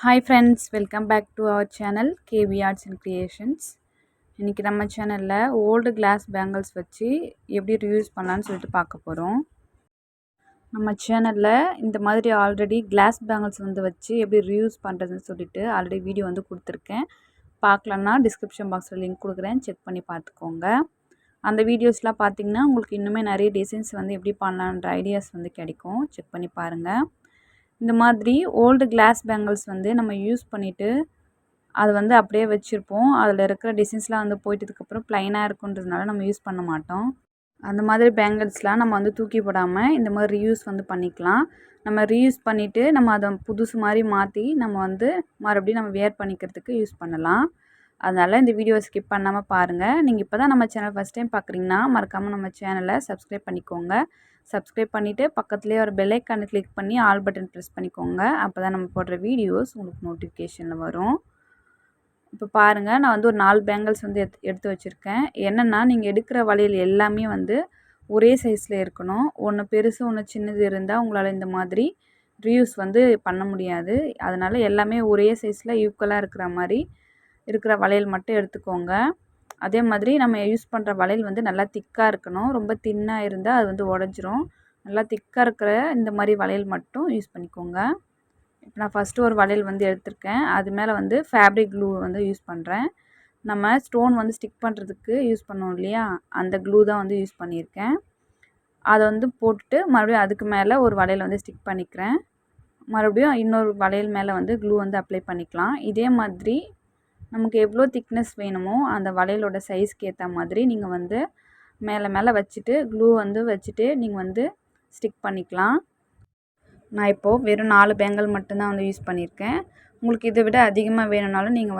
Hi friends, welcome back to our channel KB Arts and Creations. இன்னைக்கு நம்ம சேனல்ல old glass bangles வச்சு எப்படி ரியூஸ் பண்ணலாம்னு சொல்லிட்டு பார்க்க போறோம். நம்ம சேனல்ல இந்த மாதிரி ஆல்ரெடி கிளாஸ் பேங்கிள்ஸ் வச்சு எப்படி ரியூஸ் பண்றதுன்னு சொல்லிட்டு ஆல்ரெடி வீடியோ கொடுத்திருக்கேன். பார்க்கலன்னா டிஸ்கிரிப்ஷன் பாக்ஸ்ல லிங்க் கொடுக்குறேன், செக் பண்ணி பார்த்துக்கோங்க. அந்த வீடியோஸ்லாம் பார்த்தீங்கன்னா உங்களுக்கு இன்னுமே நிறைய டிசைன்ஸ் எப்படி பண்ணலாம்ன்ற ஐடியாஸ் கிடைக்கும். செக் பண்ணி பாருங்க. இந்த மாதிரி ஓல்டு கிளாஸ் பேங்கிள்ஸ் நம்ம யூஸ் பண்ணிவிட்டு அது அப்படியே வச்சுருப்போம். அதில் இருக்கிற டிசைன்ஸ்லாம் போயிட்டதுக்கப்புறம் ப்ளைனாக இருக்குன்றதுனால நம்ம யூஸ் பண்ண மாட்டோம். அந்த மாதிரி பேங்கிள்ஸ்லாம் நம்ம தூக்கி போடாமல் இந்த மாதிரி ரீயூஸ் பண்ணிக்கலாம். நம்ம ரீயூஸ் பண்ணிவிட்டு நம்ம அதை புதுசு மாதிரி மாற்றி நம்ம மறுபடியும் நம்ம வேர் பண்ணிக்கிறதுக்கு யூஸ் பண்ணலாம். அதனால் இந்த வீடியோவை ஸ்கிப் பண்ணாமல் பாருங்கள். நீங்கள் இப்போ தான் நம்ம சேனல் ஃபஸ்ட் டைம் பார்க்குறீங்கன்னா மறக்காமல் நம்ம சேனலை சப்ஸ்கிரைப் பண்ணிக்கோங்க. சப்ஸ்கிரைப் பண்ணிவிட்டு பக்கத்துலேயே ஒரு பெல் ஐக்கானை கிளிக் பண்ணி ஆல் பட்டன் ப்ரெஸ் பண்ணிக்கோங்க. அப்போ தான் நம்ம போடுற வீடியோஸ் உங்களுக்கு நோட்டிஃபிகேஷனில் வரும். இப்போ பாருங்கள், நான் ஒரு 4 பேங்கிள்ஸ் எடுத்து வச்சுருக்கேன். என்னென்னா நீங்கள் எடுக்கிற வளையல் எல்லாமே ஒரே சைஸில் இருக்கணும். ஒன்று பெருசு ஒன்று சின்னது இருந்தால் உங்களால் இந்த மாதிரி ரீயூஸ் பண்ண முடியாது. அதனால் எல்லாமே ஒரே சைஸில் ஈக்குவலாக இருக்கிற மாதிரி இருக்கிற வளையல் மட்டும் எடுத்துக்கோங்க. அதே மாதிரி நம்ம யூஸ் பண்ணுற வளையல் நல்லா திக்காக இருக்கணும். ரொம்ப தின்னாக இருந்தால் அது உடஞ்சிரும். நல்லா திக்காக இருக்கிற இந்த மாதிரி வளையல் மட்டும் யூஸ் பண்ணிக்கோங்க. இப்போ நான் ஃபஸ்ட்டு ஒரு வளையல் எடுத்திருக்கேன். அது மேலே ஃபேப்ரிக் க்ளூ யூஸ் பண்ணுறேன். நம்ம ஸ்டோன் ஸ்டிக் பண்ணுறதுக்கு யூஸ் பண்ணோம் இல்லையா, அந்த க்ளூ தான் யூஸ் பண்ணியிருக்கேன். அதை போட்டுட்டு மறுபடியும் அதுக்கு மேலே ஒரு வளையல் ஸ்டிக் பண்ணிக்கிறேன். மறுபடியும் இன்னொரு வளையல் மேலே க்ளூ அப்ளை பண்ணிக்கலாம். இதே மாதிரி நமக்கு எவ்வளோ திக்னஸ் வேணுமோ அந்த வளையலோட சைஸ்க்கு ஏற்ற மாதிரி நீங்கள் மேலே மேலே வச்சுட்டு க்ளூ வச்சுட்டு நீங்கள் ஸ்டிக் பண்ணிக்கலாம். நான் இப்போது வெறும் 4 பேங்கிள் மட்டும்தான் யூஸ் பண்ணியிருக்கேன். உங்களுக்கு இதை விட அதிகமாக வேணும்னாலும் நீங்கள்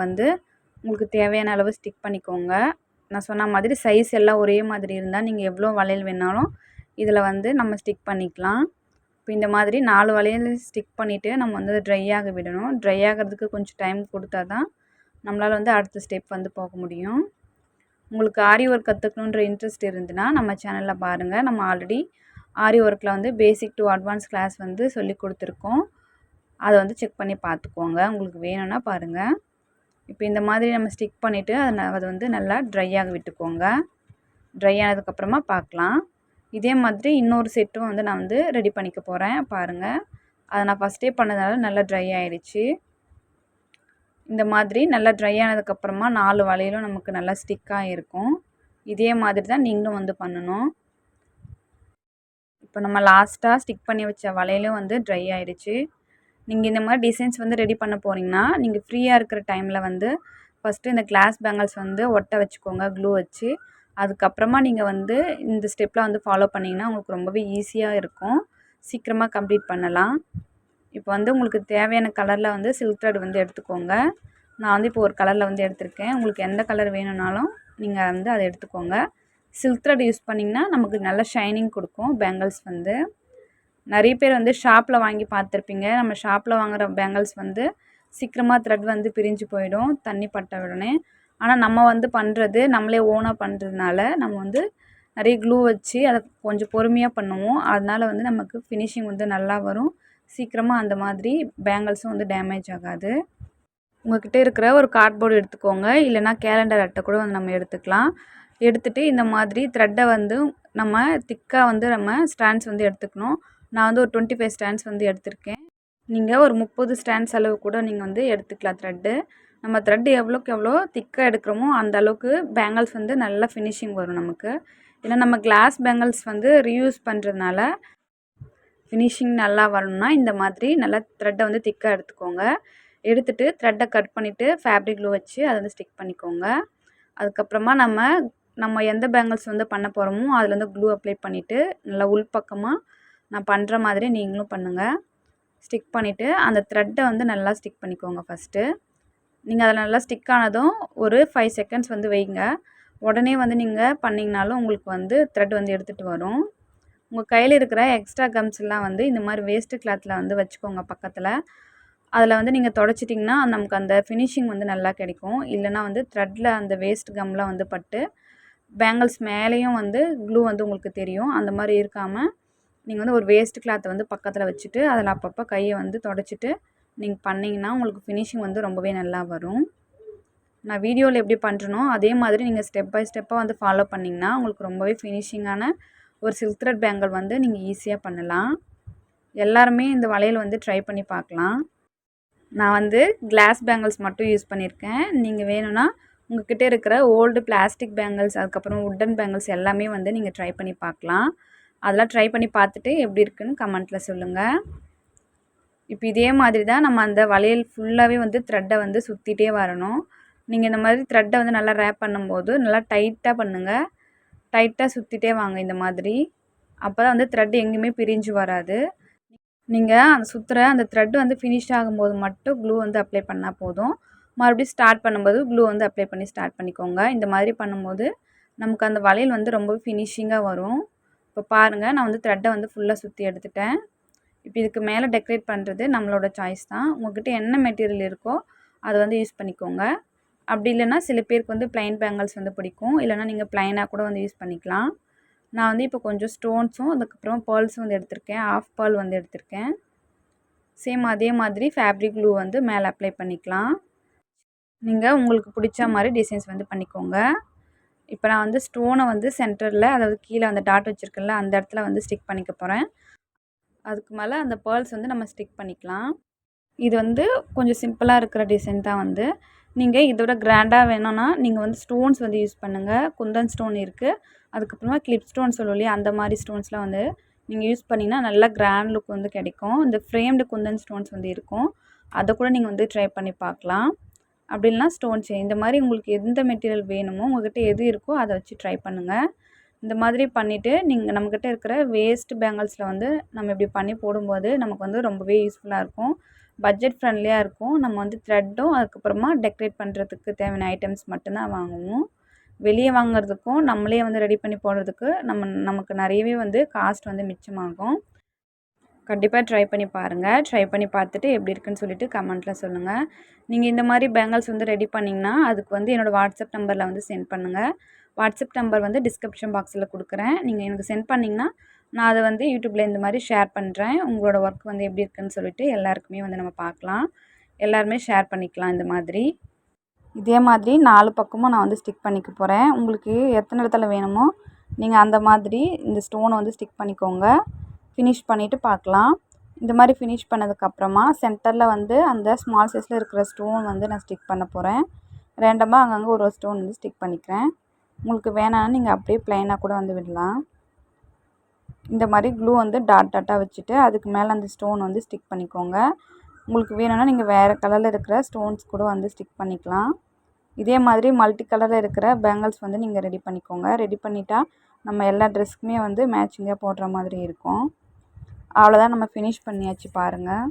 உங்களுக்கு தேவையான அளவு ஸ்டிக் பண்ணிக்கோங்க. நான் சொன்ன மாதிரி சைஸ் எல்லாம் ஒரே மாதிரி இருந்தால் நீங்கள் எவ்வளோ வளையல் வேணாலும் இதில் நம்ம ஸ்டிக் பண்ணிக்கலாம். இப்போ இந்த மாதிரி 4 வளையல் ஸ்டிக் பண்ணிவிட்டு நம்ம ட்ரை ஆக விடணும். ட்ரை ஆகிறதுக்கு கொஞ்சம் டைம் கொடுத்தா தான் நம்மளால் அடுத்த ஸ்டெப் போக முடியும். உங்களுக்கு ஆரி ஒர்க் கற்றுக்கணுன்ற இன்ட்ரெஸ்ட் இருந்துன்னா நம்ம சேனலில் பாருங்கள். நம்ம ஆல்ரெடி ஆரி ஒர்க்கில் பேசிக் டு அட்வான்ஸ் கிளாஸ் சொல்லி கொடுத்துருக்கோம். அதை செக் பண்ணி பார்த்துக்கோங்க. உங்களுக்கு வேணும்னா பாருங்கள். இப்போ இந்த மாதிரி நம்ம ஸ்டிக் பண்ணிவிட்டு அதை நல்லா ட்ரை ஆக விட்டுக்கோங்க. ட்ரை ஆனதுக்கப்புறமா பார்க்கலாம். இதே மாதிரி இன்னொரு செட்டும் நான் ரெடி பண்ணிக்க போகிறேன். பாருங்கள், அதை நான் ஃபஸ்ட்டே பண்ணதால நல்லா ட்ரை ஆகிடுச்சு. இந்த மாதிரி நல்லா ட்ரை ஆனதுக்கப்புறமா 4 வளையலும் நமக்கு நல்லா ஸ்டிக்காக இருக்கும். இதே மாதிரி தான் நீங்களும் பண்ணணும். இப்போ நம்ம லாஸ்ட்டாக ஸ்டிக் பண்ணி வச்ச வளையலும் ட்ரை ஆகிடுச்சு. நீங்கள் இந்த மாதிரி டிசைன்ஸ் ரெடி பண்ண போகிறீங்கன்னா நீங்கள் ஃப்ரீயாக இருக்கிற டைமில் ஃபஸ்ட்டு இந்த கிளாஸ் பேங்கிள்ஸ் ஒட்ட வச்சுக்கோங்க க்ளூ வச்சு. அதுக்கப்புறமா நீங்கள் இந்த ஸ்டெப்பில் ஃபாலோ பண்ணிங்கன்னா உங்களுக்கு ரொம்பவே ஈஸியாக இருக்கும். சீக்கிரமாக கம்ப்ளீட் பண்ணலாம். இப்போ உங்களுக்கு தேவையான கலரில் சில்க் த்ரெட் எடுத்துக்கோங்க. நான் இப்போ ஒரு கலரில் எடுத்திருக்கேன். உங்களுக்கு எந்த கலர் வேணும்னாலும் நீங்கள் அதை எடுத்துக்கோங்க. சில்க் த்ரெட் யூஸ் பண்ணிங்கன்னா நமக்கு நல்ல ஷைனிங் கொடுக்கும் பேங்கிள்ஸ். நிறைய பேர் ஷாப்பில் வாங்கி பார்த்துருப்பீங்க. நம்ம ஷாப்பில் வாங்குகிற பேங்கிள்ஸ் சீக்கிரமாக த்ரெட் பிரிஞ்சு போயிடும் தண்ணி பட்ட உடனே. ஆனால் நம்ம பண்ணுறது நம்மளே ஓனாக பண்ணுறதுனால நம்ம நிறைய க்ளூ வச்சு அதை கொஞ்சம் பொறுமையாக பண்ணுவோம். அதனால் நமக்கு ஃபினிஷிங் நல்லா வரும். சீக்கிரமாக அந்த மாதிரி பேங்கிள்ஸும் டேமேஜ் ஆகாது. உங்கள்கிட்ட இருக்கிற ஒரு கார்ட்போர்டு எடுத்துக்கோங்க. இல்லைனா கேலண்டர் அட்டை கூட நம்ம எடுத்துக்கலாம். எடுத்துகிட்டு இந்த மாதிரி த்ரெட்டை நம்ம திக்காக நம்ம ஸ்டாண்ட்ஸ் எடுத்துக்கணும். நான் ஒரு 25 ஸ்டாண்ட்ஸ் எடுத்திருக்கேன். நீங்கள் ஒரு 30 ஸ்டாண்ட்ஸ் அளவு கூட நீங்கள் எடுத்துக்கலாம் த்ரெட்டு. நம்ம த்ரெட்டு எவ்வளோக்கு எவ்வளோ திக்காக எடுக்கிறோமோ அந்த அளவுக்கு பேங்கிள்ஸ் நல்லா ஃபினிஷிங் வரும் நமக்கு. ஏன்னா நம்ம கிளாஸ் பேங்கிள்ஸ் ரீயூஸ் பண்ணுறதுனால ஃபினிஷிங் நல்லா வரணும்னா இந்த மாதிரி நல்லா த்ரெட்டை திக்காக எடுத்துக்கோங்க. எடுத்துகிட்டு த்ரெட்டை கட் பண்ணிவிட்டு ஃபேப்ரிக் க்ளூ வச்சு அதை ஸ்டிக் பண்ணிக்கோங்க. அதுக்கப்புறமா நம்ம எந்த பேங்கிள்ஸ் பண்ண போகிறோமோ அதில் க்ளூ அப்ளை பண்ணிவிட்டு நல்லா உள்பக்கமாக நான் பண்ணுற மாதிரி நீங்களும் பண்ணுங்கள். ஸ்டிக் பண்ணிவிட்டு அந்த த்ரெட்டை நல்லா ஸ்டிக் பண்ணிக்கோங்க ஃபஸ்ட்டு. நீங்கள் அதில் நல்லா ஸ்டிக் ஆனதும் ஒரு 5 செகண்ட்ஸ் வைங்க. உடனே நீங்கள் பண்ணிங்கனாலும் உங்களுக்கு த்ரெட் எடுத்துகிட்டு வரும். உங்கள் கையில் இருக்கிற எக்ஸ்ட்ரா கம்ஸ் எல்லாம் இந்த மாதிரி வேஸ்ட்டு கிளாத்தில் வச்சுக்கோங்க பக்கத்தில். அதில் நீங்கள் தொடச்சிட்டிங்கன்னா நமக்கு அந்த ஃபினிஷிங் நல்லா கிடைக்கும். இல்லைனா த்ரெட்டில் அந்த வேஸ்ட் கம்லாம் பட்டு பேங்கிள்ஸ் மேலேயும் க்ளூ உங்களுக்கு தெரியும். அந்த மாதிரி இருக்காமல் நீங்கள் ஒரு வேஸ்ட் கிளாத்தை பக்கத்தில் வச்சுட்டு அதில் அப்பப்போ கையை தொடச்சிட்டு நீங்கள் பண்ணிங்கன்னா உங்களுக்கு ஃபினிஷிங் வந்து ரொம்பவே நல்லா வரும். நான் வீடியோவில் எப்படி பண்ணுறனோ அதே மாதிரி நீங்கள் ஸ்டெப் பை ஸ்டெப்பாக வந்து ஃபாலோ பண்ணிங்கன்னா உங்களுக்கு ரொம்பவே ஃபினிஷிங்கான ஒரு சில்க் த்ரெட் பேங்கிள் வந்து நீங்கள் ஈஸியாக பண்ணலாம். எல்லாருமே இந்த வளையல் வந்து ட்ரை பண்ணி பார்க்கலாம். நான் வந்து கிளாஸ் பேங்கிள்ஸ் மட்டும் யூஸ் பண்ணியிருக்கேன். நீங்கள் வேணும்னா உங்கள்கிட்ட இருக்கிற ஓல்டு பிளாஸ்டிக் பேங்கிள்ஸ், அதுக்கப்புறம் உட்டன் பேங்கிள்ஸ் எல்லாமே வந்து நீங்கள் ட்ரை பண்ணி பார்க்கலாம். அதெல்லாம் ட்ரை பண்ணி பார்த்துட்டு எப்படி இருக்குன்னு கமெண்ட்டில் சொல்லுங்கள். இப்போ இதே மாதிரி தான் நம்ம அந்த வளையல் ஃபுல்லாகவே வந்து த்ரெட்டை வந்து சுற்றிட்டே வரணும். நீங்கள் இந்த மாதிரி த்ரெட்டை வந்து நல்லா ரேப் பண்ணும்போது நல்லா டைட்டாக பண்ணுங்கள். டைட்டாக சுற்றிட்டே வாங்க இந்த மாதிரி. அப்போ தான் வந்து த்ரெட் எங்கேயுமே பிரிஞ்சு வராது. நீங்கள் அந்த சுற்றுற அந்த த்ரெட் வந்து ஃபினிஷ் ஆகும்போது மட்டும் க்ளூ வந்து அப்ளை பண்ணால் போதும். மறுபடியும் ஸ்டார்ட் பண்ணும்போது க்ளூ வந்து அப்ளை பண்ணி ஸ்டார்ட் பண்ணிக்கோங்க. இந்த மாதிரி பண்ணும்போது நமக்கு அந்த வளையல் வந்து ரொம்ப ஃபினிஷிங்காக வரும். இப்போ பாருங்கள், நான் வந்து த்ரெட்டை வந்து ஃபுல்லாக சுற்றி எடுத்துட்டேன். இப்போ இதுக்கு மேலே டெக்கரேட் பண்ணுறது நம்மளோட சாய்ஸ் தான். உங்கள்கிட்ட என்ன மெட்டீரியல் இருக்கோ அதை வந்து யூஸ் பண்ணிக்கோங்க. அப்படி இல்லைன்னா சில பேருக்கு வந்து ப்ளைன் பேங்கிள்ஸ் வந்து பிடிக்கும். இல்லைனா நீங்கள் ப்ளைனாக கூட வந்து யூஸ் பண்ணிக்கலாம். நான் வந்து இப்போ கொஞ்சம் ஸ்டோன்ஸும் அதுக்கப்புறம் பேர்ல்ஸும் வந்து எடுத்திருக்கேன். ஆஃப் பேர்ல் வந்து எடுத்திருக்கேன். சேம் அதே மாதிரி ஃபேப்ரிக் க்ளூ வந்து மேலே அப்ளை பண்ணிக்கலாம். நீங்கள் உங்களுக்கு பிடிச்ச மாதிரி டிசைன்ஸ் வந்து பண்ணிக்கோங்க. இப்போ நான் வந்து ஸ்டோனை வந்து சென்டரில், அதாவது கீழே அந்த டாட் வச்சுருக்கேன்ல அந்த இடத்துல வந்து ஸ்டிக் பண்ணிக்க போகிறேன். அதுக்கு மேலே அந்த பேர்ல்ஸ் வந்து நம்ம ஸ்டிக் பண்ணிக்கலாம். இது வந்து கொஞ்சம் சிம்பிளாக இருக்கிற டிசைன் தான் வந்து. நீங்கள் இதோட கிராண்டாக வேணும்னா நீங்கள் வந்து ஸ்டோன்ஸ் வந்து யூஸ் பண்ணுங்கள். குந்தன் ஸ்டோன் இருக்குது. அதுக்கப்புறமா கிளிப் ஸ்டோன் சொல்லுவோம் இல்லையா, அந்த மாதிரி ஸ்டோன்ஸ்லாம் வந்து நீங்கள் யூஸ் பண்ணிங்கன்னா நல்லா கிராண்ட் லுக் வந்து கிடைக்கும். இந்த ஃப்ரேம்டு குந்தன் ஸ்டோன்ஸ் வந்து இருக்கும். அதை கூட நீங்கள் வந்து ட்ரை பண்ணி பார்க்கலாம். அப்படி இல்லைனா ஸ்டோன் செயின், இந்த மாதிரி உங்களுக்கு எந்த மெட்டீரியல் வேணுமோ உங்கள்கிட்ட எது இருக்கோ அதை வச்சு ட்ரை பண்ணுங்கள். இந்த மாதிரி பண்ணிவிட்டு நீங்கள் நம்மக்கிட்ட இருக்கிற வேஸ்ட் பேங்கிள்ஸில் வந்து நம்ம இப்படி பண்ணி போடும்போது நமக்கு வந்து ரொம்பவே யூஸ்ஃபுல்லாக இருக்கும். பட்ஜெட் ஃப்ரெண்ட்லியாக இருக்கும். நம்ம வந்து த்ரெட்டும் அதுக்கப்புறமா டெக்கரேட் பண்ணுறதுக்கு தேவையான ஐட்டம்ஸ் மட்டும்தான் வாங்குவோம். வெளியே வாங்குறதுக்கும் நம்மளே வந்து ரெடி பண்ணி போடுறதுக்கு நமக்கு நிறையவே வந்து காஸ்ட் வந்து மிச்சமாகும். கண்டிப்பாக ட்ரை பண்ணி பாருங்கள். ட்ரை பண்ணி பார்த்துட்டு எப்படி இருக்குன்னு சொல்லிட்டு கமெண்ட்டில் சொல்லுங்கள். நீங்கள் இந்த மாதிரி பேங்கிள்ஸ் வந்து ரெடி பண்ணிங்கன்னா அதுக்கு வந்து என்னோடய வாட்ஸ்அப் நம்பரில் வந்து சென்ட் பண்ணுங்கள். வாட்ஸ்அப் நம்பர் வந்து டிஸ்கிரிப்ஷன் பாக்ஸில் கொடுக்குறேன். நீங்கள் எனக்கு சென்ட் பண்ணிங்கன்னா நான் அதை வந்து யூடியூப்பில் இந்த மாதிரி ஷேர் பண்ணுறேன். உங்களோட ஒர்க் வந்து எப்படி இருக்குன்னு சொல்லிட்டு எல்லாருக்குமே வந்து நம்ம பார்க்கலாம். எல்லாருமே ஷேர் பண்ணிக்கலாம் இந்த மாதிரி. இதே மாதிரி 4 பக்கமும் நான் வந்து ஸ்டிக் பண்ணிக்க போகிறேன். உங்களுக்கு எத்தனை இடத்துல வேணுமோ நீங்கள் அந்த மாதிரி இந்த ஸ்டோனை வந்து ஸ்டிக் பண்ணிக்கோங்க. ஃபினிஷ் பண்ணிவிட்டு பார்க்கலாம். இந்த மாதிரி ஃபினிஷ் பண்ணதுக்கப்புறமா சென்டரில் வந்து அந்த ஸ்மால் சைஸில் இருக்கிற ஸ்டோன் வந்து நான் ஸ்டிக் பண்ண போகிறேன். ரேண்டமாக அங்கங்கே ஒரு ஸ்டோன் வந்து ஸ்டிக் பண்ணிக்கிறேன். உங்களுக்கு வேணாம்னா நீங்கள் அப்படியே ப்ளைனாக கூட வந்து விடலாம். இந்த மாதிரி க்ளூ வந்து டாட் டாட்டாக வச்சுட்டு அதுக்கு மேலே அந்த ஸ்டோன் வந்து ஸ்டிக் பண்ணிக்கோங்க. உங்களுக்கு வேணும்னா நீங்கள் வேறு கலரில் இருக்கிற ஸ்டோன்ஸ் கூட வந்து ஸ்டிக் பண்ணிக்கலாம். இதே மாதிரி மல்டி கலரில் இருக்கிற பேங்கிள்ஸ் வந்து நீங்கள் ரெடி பண்ணிக்கோங்க. ரெடி பண்ணிட்டா நம்ம எல்லா ட்ரெஸ்க்குமே வந்து மேட்சிங்காக போடுற மாதிரி இருக்கும். அவ்வளோதான், நம்ம ஃபினிஷ் பண்ணியாச்சு பாருங்கள்.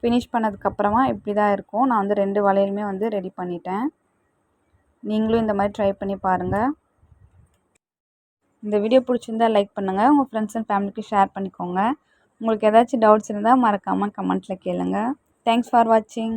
ஃபினிஷ் பண்ணதுக்கப்புறமா இப்படி தான் இருக்கும். நான் வந்து 2 வளையலுமே வந்து ரெடி பண்ணிட்டேன். நீங்களும் இந்த மாதிரி ட்ரை பண்ணி பாருங்கள். இந்த வீடியோ பிடிச்சிருந்தா லைக் பண்ணுங்கள். உங்கள் ஃப்ரெண்ட்ஸ் அண்ட் ஃபேமிலிக்கு ஷேர் பண்ணிக்கோங்க. உங்களுக்கு ஏதாச்சும் டவுட்ஸ் இருந்தால் மறக்காமல் கமெண்ட்டில் கேளுங்கள். தேங்க்ஸ் ஃபார் வாட்சிங்.